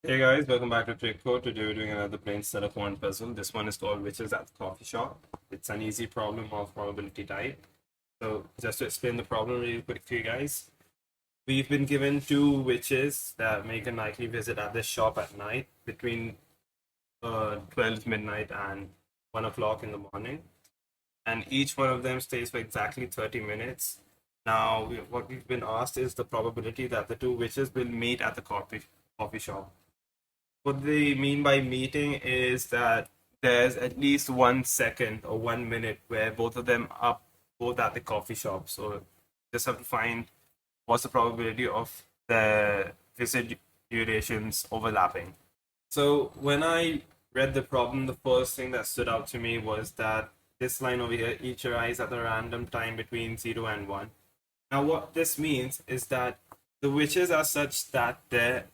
Hey guys, welcome back to Trick Code. Today we're doing another Brainstellar Quant Puzzle. This one is called Witches at the Coffee Shop. It's an easy problem of probability type. So just to explain the problem really quick to you guys, we've been given two witches that make a nightly visit at this shop at night between 12 midnight and 1 o'clock in the morning. And each one of them stays for exactly 30 minutes. Now, what we've been asked is the probability that the two witches will meet at the coffee shop. What they mean by meeting is that there's at least 1 second or 1 minute where both of them are both at the coffee shop. So just have to find what's the probability of the visit durations overlapping. So when I read the problem, the first thing that stood out to me was that this line over here each arrives at a random time between 0 and 1. Now what this means is that the witches are such that their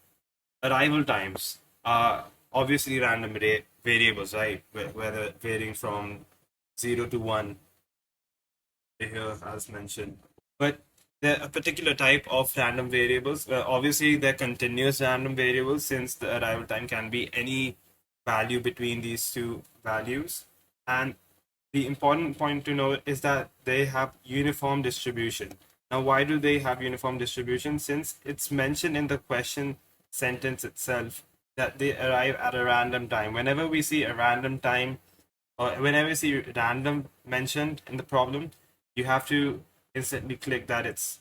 arrival times are obviously random variables, right? Whether varying from 0 to 1 here, as mentioned. But they're a particular type of random variables. Obviously, they're continuous random variables since the arrival time can be any value between these two values. And the important point to note is that they have uniform distribution. Now, why do they have uniform distribution? Since it's mentioned in the question sentence itself that they arrive at a random time. Whenever we see a random time, or whenever we see random mentioned in the problem, you have to instantly click that it's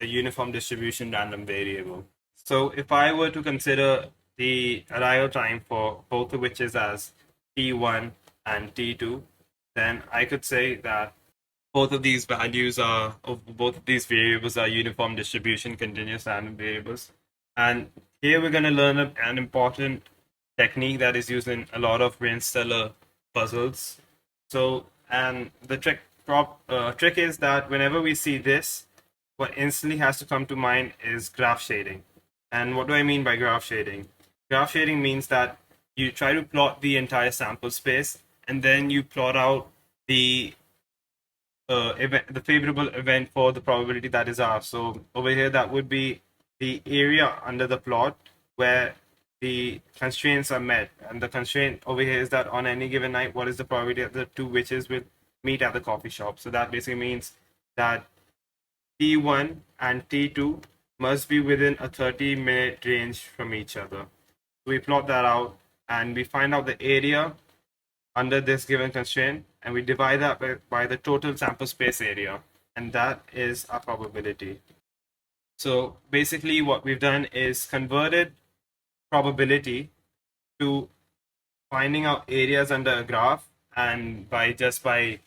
a uniform distribution random variable. So if I were to consider the arrival time for both of which is as t1 and t2, then I could say that both of these values are, of both of these variables are uniform distribution continuous random variables. And here we're going to learn an important technique that is used in a lot of Brainstellar puzzles. So, and the trick is that whenever we see this, what instantly has to come to mind is graph shading. And what do I mean by graph shading? Graph shading means that you try to plot the entire sample space and then you plot out the the favorable event for the probability that is R. So over here, that would be the area under the plot where the constraints are met. And the constraint over here is that on any given night, what is the probability that the two witches will meet at the coffee shop? So that basically means that T1 and T2 must be within a 30-minute range from each other. We plot that out and we find out the area under this given constraint, and we divide that by the total sample space area, and that is our probability. So basically what we've done is converted probability to finding out areas under a graph, and by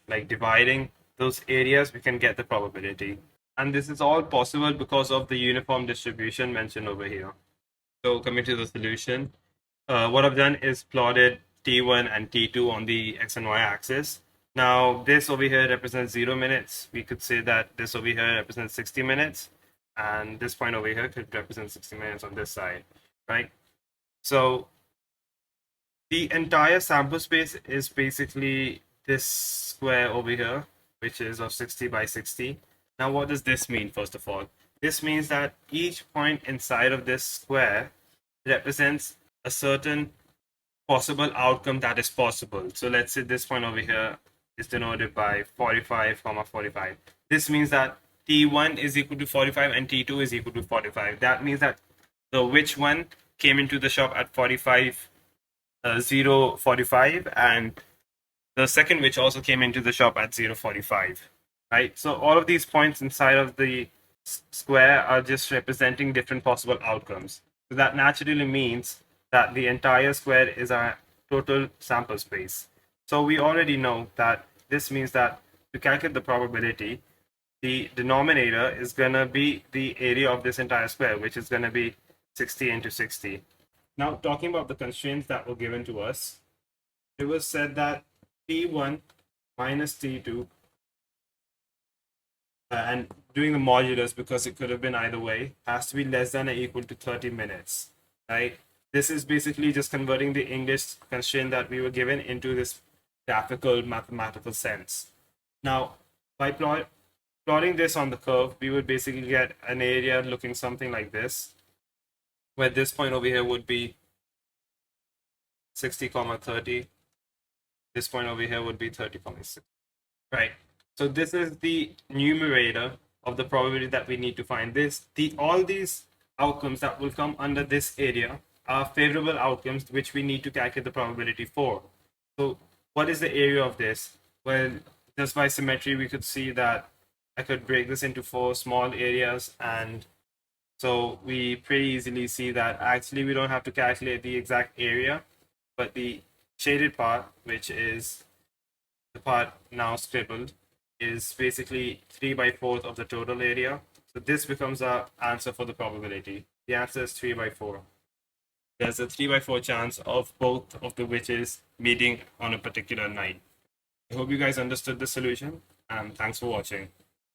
like dividing those areas we can get the probability. And this is all possible because of the uniform distribution mentioned over here. So coming to the solution, what I've done is plotted T1 and T2 on the X and Y axis. Now, this over here represents 0 minutes. We could say that this over here represents 60 minutes, and this point over here could represent 60 minutes on this side, right? So the entire sample space is basically this square over here, which is of 60 by 60. Now, what does this mean, first of all? This means that each point inside of this square represents a certain possible outcome that is possible. So let's say this point over here is denoted by 45, 45. This means that T1 is equal to 45 and T2 is equal to 45. That means that the which one came into the shop at 45, 0:45, and the second which also came into the shop at 0:45, right? So all of these points inside of the square are just representing different possible outcomes. So that naturally means that the entire square is our total sample space. So we already know that this means that to calculate the probability, the denominator is going to be the area of this entire square, which is going to be 60 into 60. Now, talking about the constraints that were given to us, it was said that T1 minus T2, and doing the modulus because it could have been either way, has to be less than or equal to 30 minutes, right? This is basically just converting the English constraint that we were given into this graphical mathematical sense. Now, by plotting this on the curve, we would basically get an area looking something like this, where this point over here would be 60, 30. This point over here would be 30, 6. Right. So this is the numerator of the probability that we need to find. All these outcomes that will come under this area are favorable outcomes which we need to calculate the probability for. So what is the area of this? Well, just by symmetry, we could see that I could break this into 4 small areas, and so we pretty easily see that actually we don't have to calculate the exact area, but the shaded part, which is the part now scribbled, is basically 3/4 of the total area. So this becomes our answer for the probability. The answer is 3/4. There's a 3/4 chance of both of the witches meeting on a particular night. I hope you guys understood the solution, and thanks for watching.